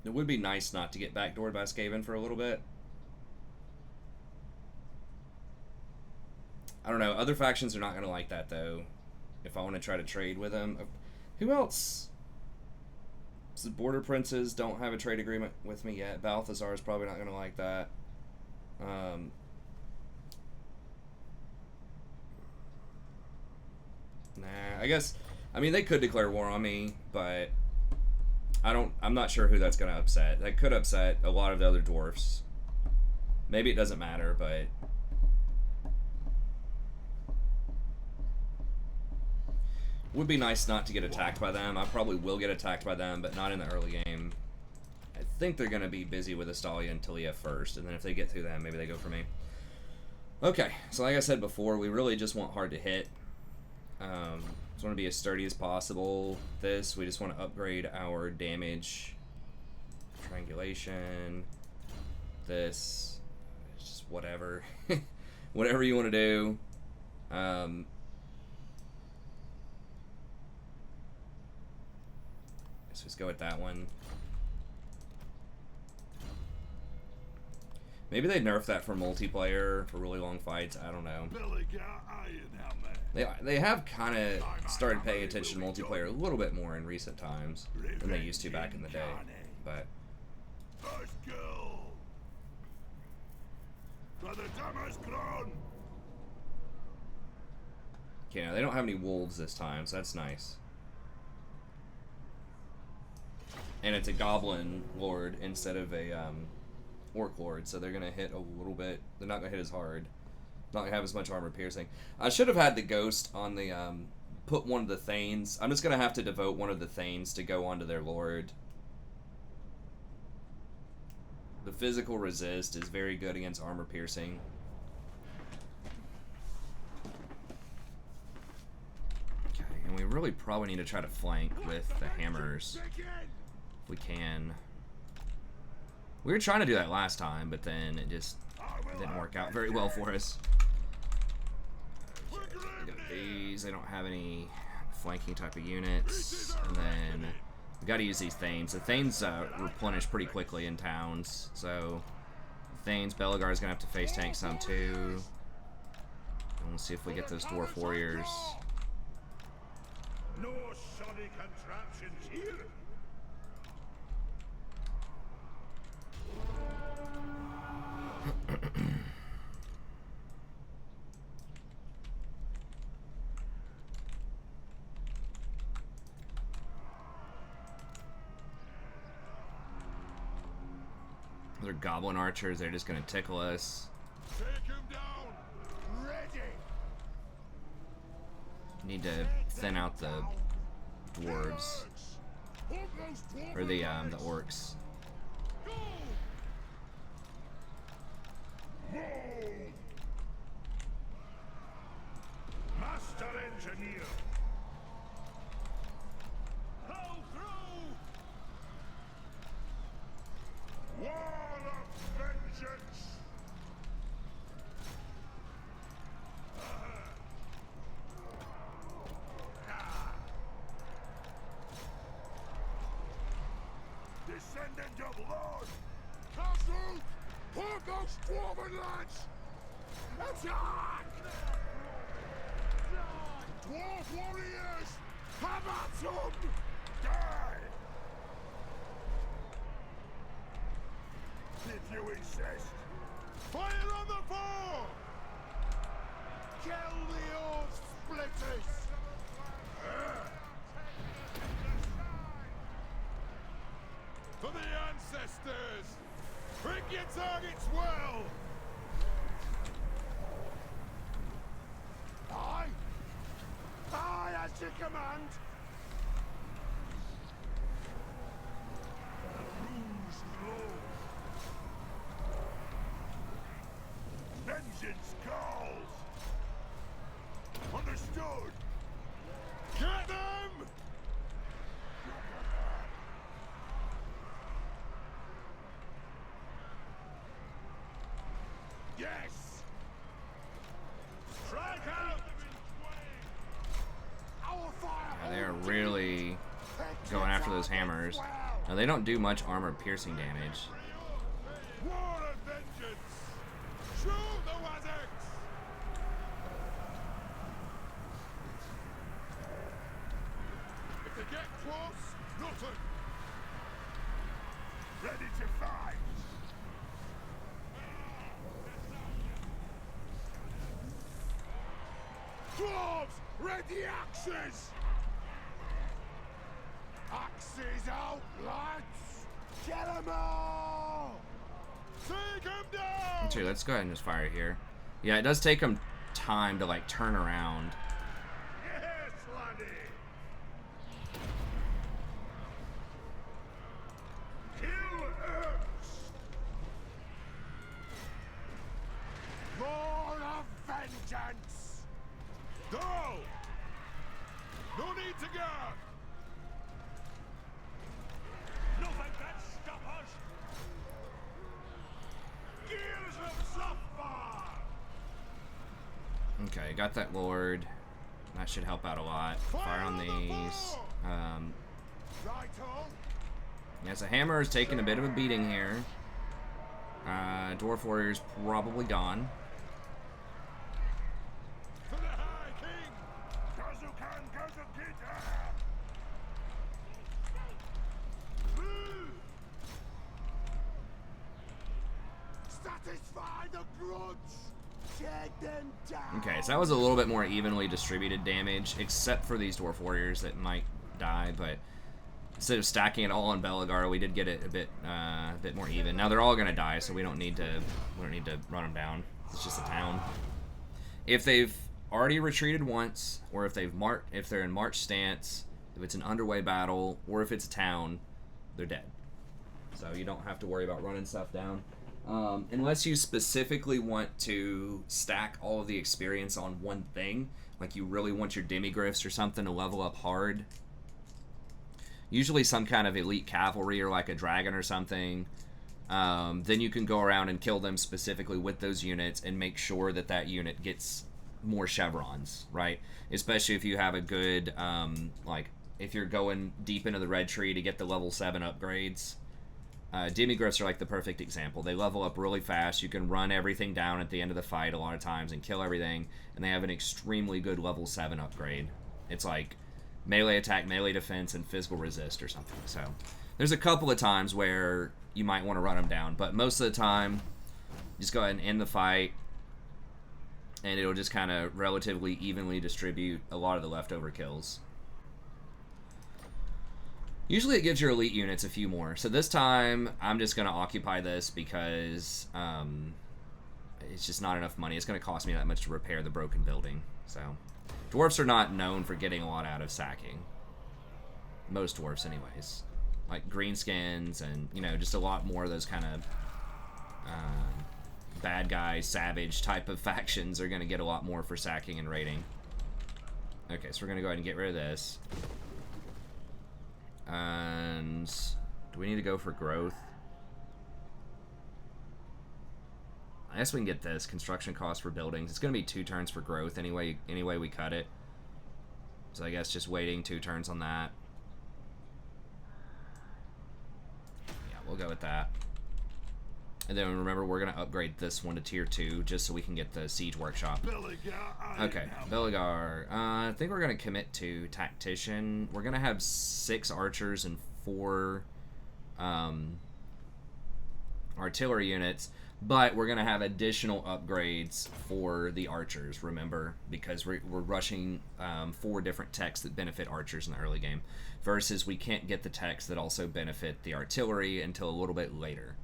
it would be nice not to get backdoored by Skaven for a little bit. I don't know. Other factions are not going to like that, though. If I want to try to trade with them. Who else? The Border Princes don't have a trade agreement with me yet. Balthazar is probably not going to like that. Nah, I guess... I mean, they could declare war on me, but... I'm not sure who that's going to upset. That could upset a lot of the other dwarfs. Maybe it doesn't matter, but would be nice not to get attacked by them. I probably will get attacked by them, but not in the early game. I think they're going to be busy with Astalia and Talia first, and then if they get through them, maybe they go for me. Okay, so like I said before, we really just want hard to hit. Just want to be as sturdy as possible. This, we just want to upgrade our damage. Triangulation. This. Just whatever. Whatever you want to do. Let's just go with that one. Maybe they nerf that for multiplayer, for really long fights. I don't know. They have kind of started paying attention to multiplayer a little bit more in recent times than they used to back in the day. But okay, now they don't have any wolves this time, so that's nice. And it's a goblin lord instead of a orc lord, so they're gonna hit a little bit. They're not gonna hit as hard. Not gonna have as much armor piercing. I should have had the ghost on the put one of the Thanes. I'm just gonna have to devote one of the Thanes to go onto their lord. The physical resist is very good against armor piercing. Okay, and we really probably need to try to flank with the hammers if we can. We were trying to do that last time, but then it just didn't work out very well for us. Okay, we got these. They don't have any flanking type of units. And then we got to use these Thanes. The Thanes replenish pretty quickly in towns. So Thanes, Belegar is going to have to face tank some too. And we'll see if we get those Dwarf Warriors. No shoddy contraptions here. They're goblin archers. They're just gonna tickle us. Take him down. Ready. Need to thin out the dwarves or the orcs. Go. Move. Master engineer. Pull through. Wall of vengeance. Descendant of Lord. Castle. Pour those dwarven lads. Attack! Dwarf warriors. Have at them. Die. If you insist. Fire on the four! Kill the old splitters! For the ancestors! Pick your targets well! Aye! Aye, as you command! Rouge glow! Vengeance calls! Understood! Get them! Yes! Strike out! Our fire! Yeah, they are really going after those hammers. Now they don't do much armor piercing damage. War of vengeance! Shoot the Wazzards! If they get close, nothing! Ready to fight! Dwarves, ready axes! Axe Axes out, lads! Get 'em all! Take 'em down! Actually, let's go ahead and just fire here. Yeah, it does take them time to like turn around. Yes, laddie! Kill Earths! More of vengeance! Go! No need to go! Nothing can stop us! Gears of Sapphire! Okay, got that Lord. That should help out a lot. Fire on these. Right-o! Yeah, so Hammer is taking a bit of a beating here. Dwarf Warrior's probably gone. To the High King! Those who can go to Gita! Satisfy the grudge! Take them down! Okay, so that was a little bit more evenly distributed damage, except for these Dwarf Warriors that might die, but instead of stacking it all on Belegar, we did get it a bit more even. Now they're all gonna die, so we don't need to run them down. It's just a town. If they've already retreated once, or if they're in march stance, if it's an underway battle, or if it's a town, they're dead. So you don't have to worry about running stuff down. Unless you specifically want to stack all of the experience on one thing, like you really want your demigryphs or something to level up hard. Usually some kind of elite cavalry or like a dragon or something. Then you can go around and kill them specifically with those units and make sure that that unit gets more chevrons, right? Especially if you have a good, like, if you're going deep into the red tree to get the level 7 upgrades. Demigryphs are like the perfect example. They level up really fast. You can run everything down at the end of the fight a lot of times and kill everything, and they have an extremely good level 7 upgrade. It's like melee attack, melee defense, and physical resist or something. So there's a couple of times where you might want to run them down, but most of the time, just go ahead and end the fight, and it'll just kind of relatively evenly distribute a lot of the leftover kills. Usually it gives your elite units a few more. So this time, I'm just going to occupy this because it's just not enough money. It's going to cost me that much to repair the broken building. So dwarfs are not known for getting a lot out of sacking. Most dwarfs anyways. Like Greenskins and, you know, just a lot more of those kind of bad guy, savage type of factions are going to get a lot more for sacking and raiding. Okay, so we're going to go ahead and get rid of this. And do we need to go for growth? I guess we can get this construction cost for buildings. It's going to be 2 turns for growth anyway we cut it. So I guess just waiting 2 turns on that. Yeah, we'll go with that. And then remember, we're going to upgrade this one to tier 2 just so we can get the siege workshop. Okay, Belegar. I think we're going to commit to tactician. We're going to have 6 archers and 4 artillery units, but we're going to have additional upgrades for the archers, remember, because we're rushing 4 different techs that benefit archers in the early game, versus we can't get the techs that also benefit the artillery until a little bit later.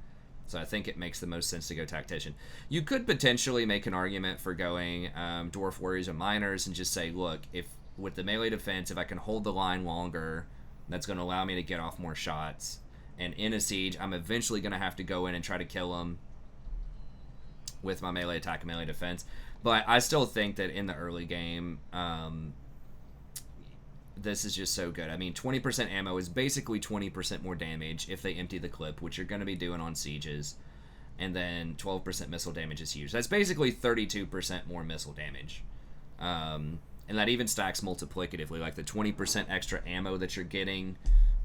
So I think it makes the most sense to go tactician. You could potentially make an argument for going dwarf warriors and miners and just say, look, if with the melee defense, if I can hold the line longer, that's going to allow me to get off more shots. And in a siege, I'm eventually going to have to go in and try to kill them with my melee attack and melee defense. But I still think that in the early game, this is just so good. I mean, 20% ammo is basically 20% more damage if they empty the clip, which you're going to be doing on sieges. And then 12% missile damage is huge. That's basically 32% more missile damage. And that even stacks multiplicatively. Like the 20% extra ammo that you're getting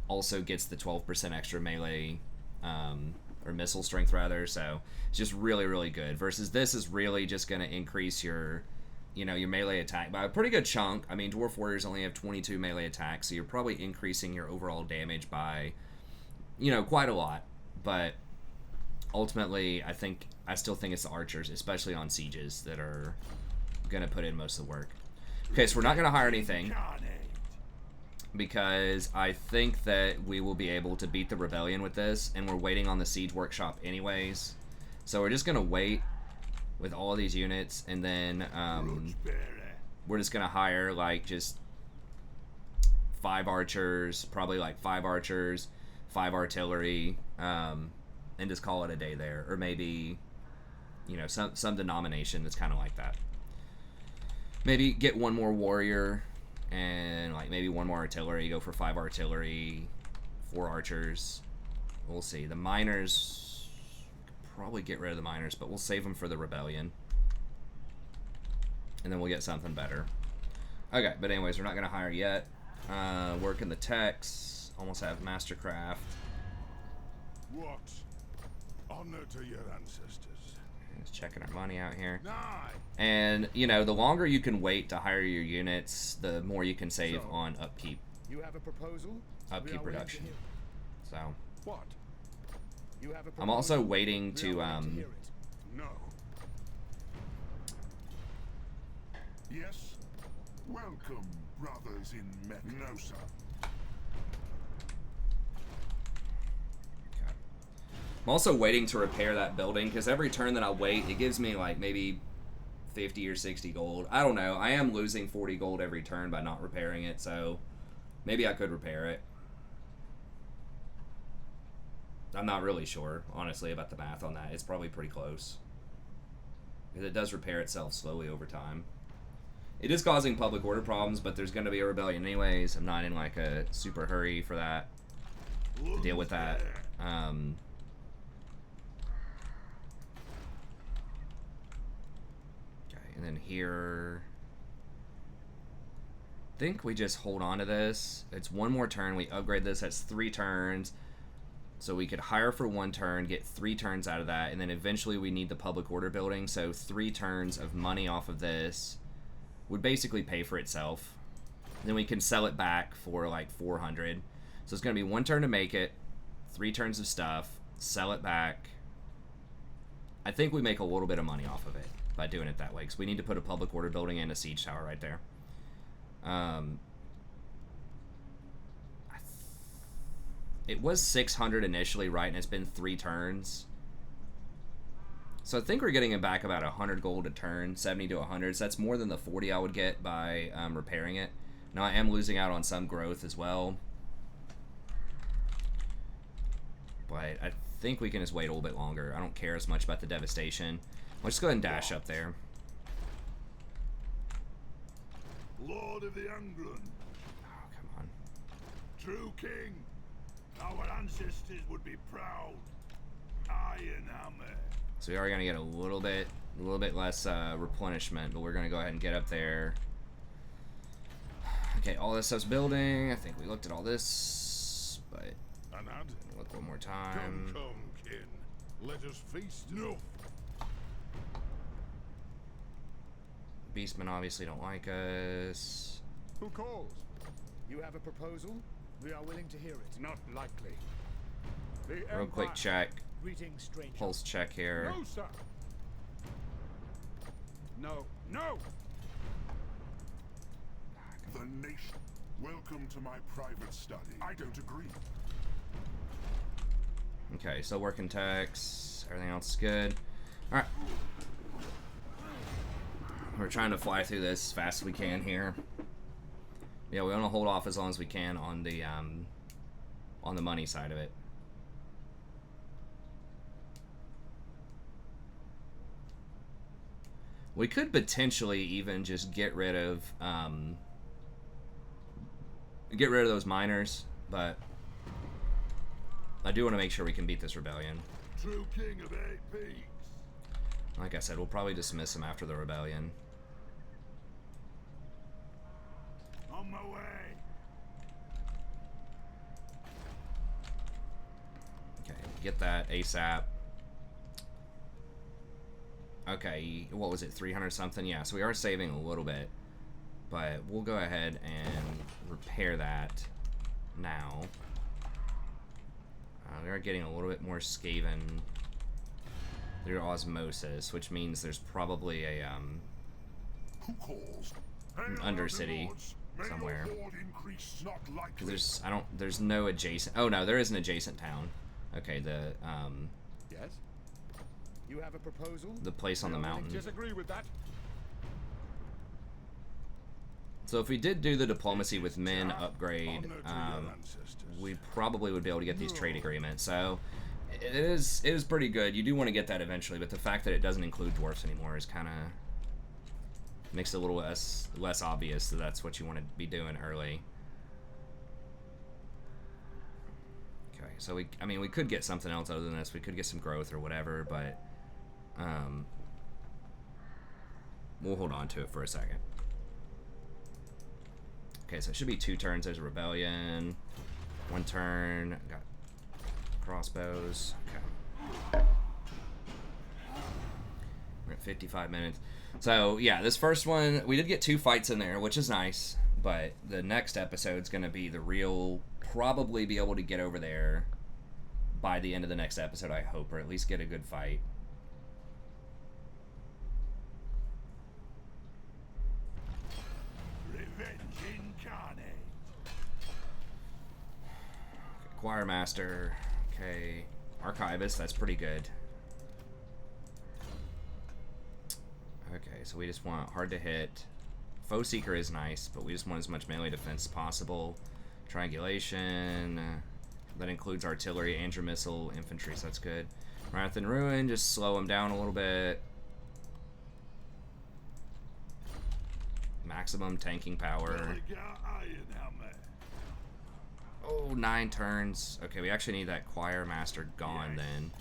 also gets the 12% extra melee, or missile strength rather. So it's just really, really good. Versus this is really just going to increase your, you know, your melee attack by a pretty good chunk. I mean, Dwarf Warriors only have 22 melee attacks, so you're probably increasing your overall damage by, you know, quite a lot. But ultimately, I still think it's the archers, especially on sieges, that are going to put in most of the work. Okay, so we're not going to hire anything. because I think that we will be able to beat the rebellion with this, and we're waiting on the siege workshop anyways. So we're just gonna wait with all of these units, and then we're just gonna hire like just 5 archers, probably like 5 archers, 5 artillery, and just call it a day there, or maybe, you know, some denomination that's kind of like that. Maybe get 1 more warrior, and like maybe 1 more artillery. Go for 5 artillery, 4 archers. We'll see. The miners, probably get rid of the miners, but we'll save them for the rebellion, and then we'll get something better. Okay, but anyways, we're not gonna hire yet. Work in the techs. Almost have mastercraft. What honor to your ancestors. Just checking our money out here. Aye. And, you know, the longer you can wait to hire your units, the more you can save on upkeep. You have a proposal? Upkeep reduction. So, What? You have a proposal? I'm also waiting We are to, willing to hear it. No. Yes. Welcome, brothers in Mecca. No, sir. I'm also waiting to repair that building, because every turn that I wait, it gives me like maybe 50 or 60 gold. I don't know. I am losing 40 gold every turn by not repairing it, so maybe I could repair it. I'm not really sure, honestly, about the math on that. It's probably pretty close, because it does repair itself slowly over time. It is causing public order problems, but there's going to be a rebellion anyways. I'm not in like a super hurry for that, to deal with that. And then here, I think we just hold on to this. It's 1 more turn. We upgrade this. That's 3 turns. So we could hire for 1 turn, get 3 turns out of that, and then eventually we need the public order building. So 3 turns of money off of this would basically pay for itself. Then we can sell it back for like 400. So it's going to be 1 turn to make it, 3 turns of stuff, sell it back. I think we make a little bit of money off of it by doing it that way, because we need to put a public order building and a siege tower right there. It was 600 initially, right? And it's been 3 turns. So I think we're getting it back about 100 gold a turn, 70 to 100. So that's more than the 40 I would get by repairing it. Now I am losing out on some growth as well, but I think we can just wait a little bit longer. I don't care as much about the devastation. Let's go ahead and dash up there. Lord of the England. Oh, come on. True king. Our ancestors would be proud. Iron hammer. So we are gonna get a little bit less replenishment, but we're gonna go ahead and get up there. Okay, all this stuff's building. I think we looked at all this, but Anad. look one more time. Come, kin. Let us feast. No. Beastmen obviously don't like us. Who calls? You have a proposal? We are willing to hear it. Not likely. The Real quick Empire. check. Greetings, stranger. Pulse check here. No, sir. No. No. The nation. Welcome to my private study. I don't agree. Okay, so working techs. Everything else is good. Alright. We're trying to fly through this as fast as we can here. Yeah, we want to hold off as long as we can on the money side of it. We could potentially even just get rid of those miners, but I do want to make sure we can beat this rebellion. True king of 8 peaks. Like I said, we'll probably dismiss them after the rebellion. On my way. Okay, get that ASAP. Okay, what was it, 300 something? Yeah, so we are saving a little bit, but we'll go ahead and repair that now. We are getting a little bit more Skaven through osmosis, which means there's probably a Who calls? an Undercity somewhere. Horde increase not likely. Because there's no adjacent. Oh no, there is an adjacent town. Okay, Yes? You have a proposal? the place on the mountain. Disagree with that. So if we did do the diplomacy with men upgrade, we probably would be able to get these trade agreements. So it is pretty good. You do want to get that eventually, but the fact that it doesn't include dwarfs anymore is kind of makes it a little less obvious that that's what you want to be doing early. Okay, so we could get something else other than this. We could get some growth or whatever, but we'll hold on to it for a second. Okay, so it should be 2 turns. There's a rebellion. 1 turn. Got crossbows. Okay. We're at 55 minutes. So, yeah, this first one, we did get 2 fights in there, which is nice. But the next episode's going to be the real, probably be able to get over there by the end of the next episode, I hope, or at least get a good fight. Choir Master, okay, Archivist, that's pretty good. Okay, so we just want hard to hit. Foe Seeker is nice, but we just want as much melee defense as possible. Triangulation, that includes artillery, Andrew Missile, infantry, so that's good. Wrath and Ruin, just slow them down a little bit. Maximum tanking power. Oh, 9 turns. Okay, we actually need that Choir Master gone then.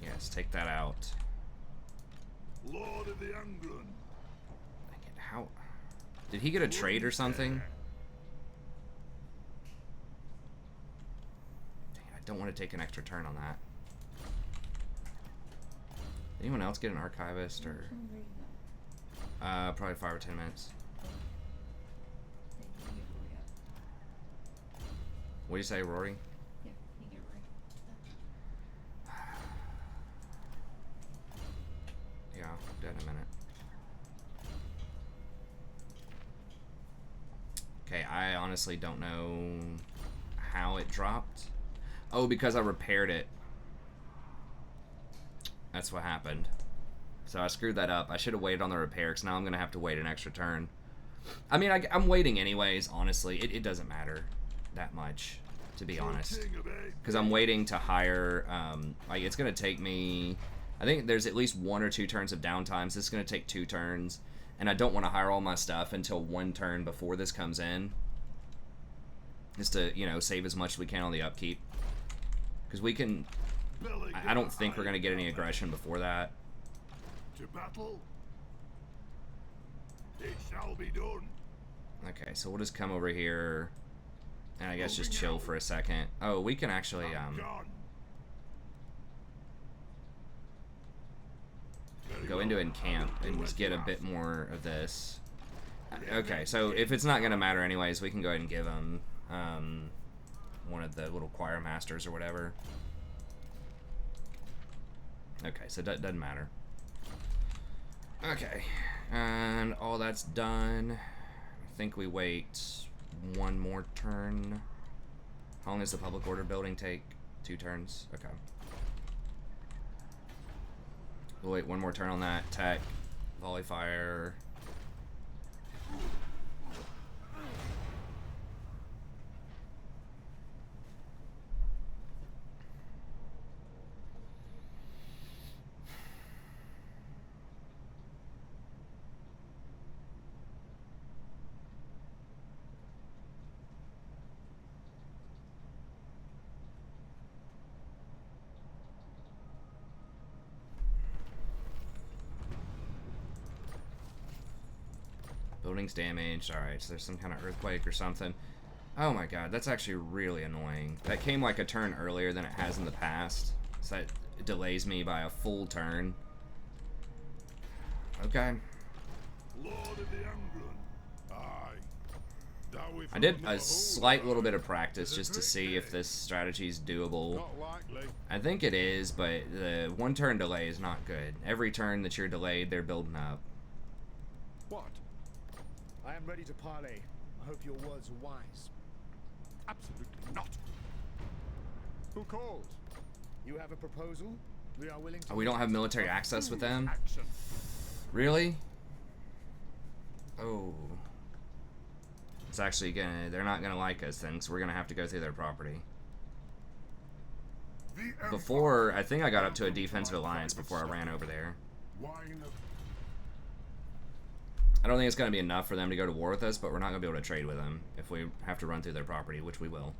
Yes, take that out. Lord of the Ungren. How? Did he get a trade or something? Dang, I don't want to take an extra turn on that. Anyone else get an Archivist or? Probably 5 or 10 minutes. What do you say, Rory? Yeah, you get Rory. Yeah, I'll do that in a minute. Okay, I honestly don't know how it dropped. Oh, because I repaired it. That's what happened. So I screwed that up. I should have waited on the repair, because now I'm going to have to wait an extra turn. I mean, I'm waiting anyways, honestly. It doesn't matter that much, to be honest. Because I'm waiting to hire... like, it's going to take me... I think there's at least 1 or 2 turns of downtimes. This is going to take 2 turns. And I don't want to hire all my stuff until 1 turn before this comes in. Just to, you know, save as much as we can on the upkeep. Because we can... I don't think we're going to get any aggression before that. To battle. It shall be done. Okay, so we'll just come over here and I guess just chill for a second. Oh, we can actually go into encamp and just get a bit more of this. Okay, so if it's not going to matter anyways, we can go ahead and give them one of the little choir masters or whatever. Okay, so that doesn't matter. Okay, and all that's done. I think we wait 1 more turn. How long does the public order building take? 2 turns? Okay. We'll wait 1 more turn on that. Tech, volley fire. Building's damaged. Alright, so there's some kind of earthquake or something. Oh my god, that's actually really annoying. That came like a turn earlier than it has in the past. So that delays me by a full turn. Okay. Lord of the Ungren. Aye. I did a slight little bit of practice just to see if this strategy is doable. Not likely. I think it is, but the one turn delay is not good. Every turn that you're delayed, they're building up. What? I am ready to parley. I hope your words are wise. Absolutely not. Who calls? You have a proposal? We are willing to... Oh, we don't have military access with them? Action. Really? Oh. It's actually gonna... They're not gonna like us then, so we're gonna have to go through their property. Before, I think I got up to a defensive alliance before I ran over there. Wine of I don't think it's gonna be enough for them to go to war with us, but we're not gonna be able to trade with them if we have to run through their property, which we will.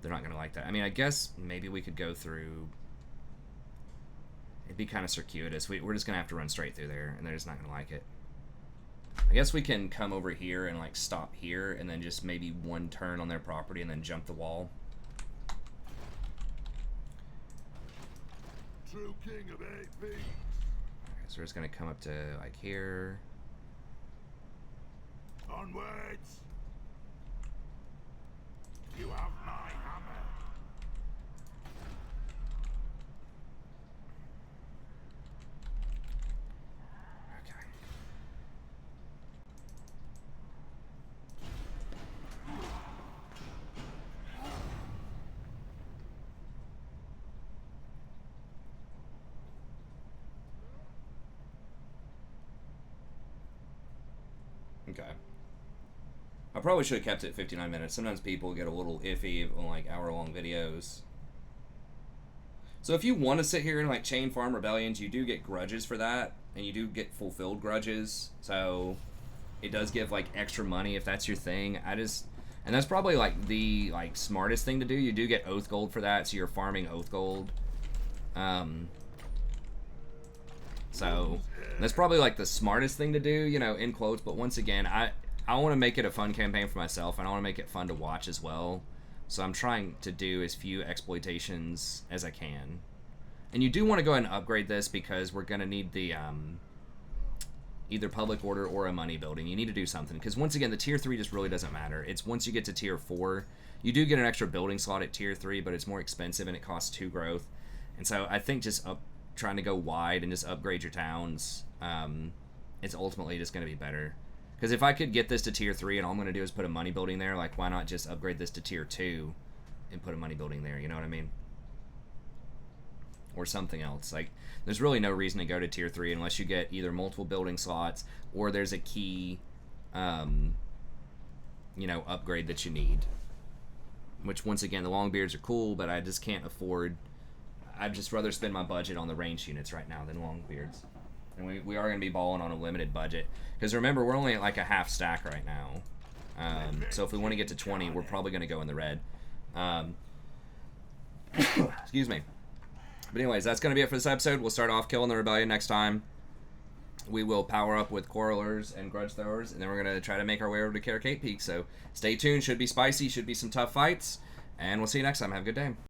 They're not gonna like that. I mean, I guess maybe we could go through... It'd be kind of circuitous. We're just gonna have to run straight through there, and they're just not gonna like it. I guess we can come over here and like stop here, and then just maybe one turn on their property, and then jump the wall. true king of 8 feet. Okay, so we're just gonna come up to like here. Onwards. You have my hammer. Okay. Okay. I probably should have kept it 59 minutes. Sometimes people get a little iffy on like hour-long videos. So if you want to sit here and like chain farm rebellions, you do get grudges for that, and you do get fulfilled grudges. So it does give like extra money if that's your thing. And that's probably like the smartest thing to do. You do get oath gold for that, so you're farming oath gold. So that's probably like the smartest thing to do, you know, in quotes. But once again, I want to make it a fun campaign for myself, and I want to make it fun to watch as well. So I'm trying to do as few exploitations as I can. And you do want to go ahead and upgrade this because we're going to need the either public order or a money building. You need to do something because once again, the tier 3 just really doesn't matter. It's once you get to tier 4, you do get an extra building slot at tier 3, but it's more expensive and it costs 2 growth. And so I think just trying to go wide and just upgrade your towns, it's ultimately just going to be better. Because if I could get this to tier 3 and all I'm going to do is put a money building there, like why not just upgrade this to tier 2 and put a money building there, you know what I mean? Or something else. Like, there's really no reason to go to tier 3 unless you get either multiple building slots or there's a key, you know, upgrade that you need. Which, once again, the Longbeards are cool, but I just can't afford... I'd just rather spend my budget on the ranged units right now than Longbeards. And we are going to be balling on a limited budget. Because remember, we're only at like a half stack right now. So if we want to get to 20, we're probably going to go in the red. Excuse me. But anyways, that's going to be it for this episode. We'll start off killing the rebellion next time. We will power up with quarrelers and grudge throwers. And then we're going to try to make our way over to Caracate Peak. So stay tuned. Should be spicy. Should be some tough fights. And we'll see you next time. Have a good day.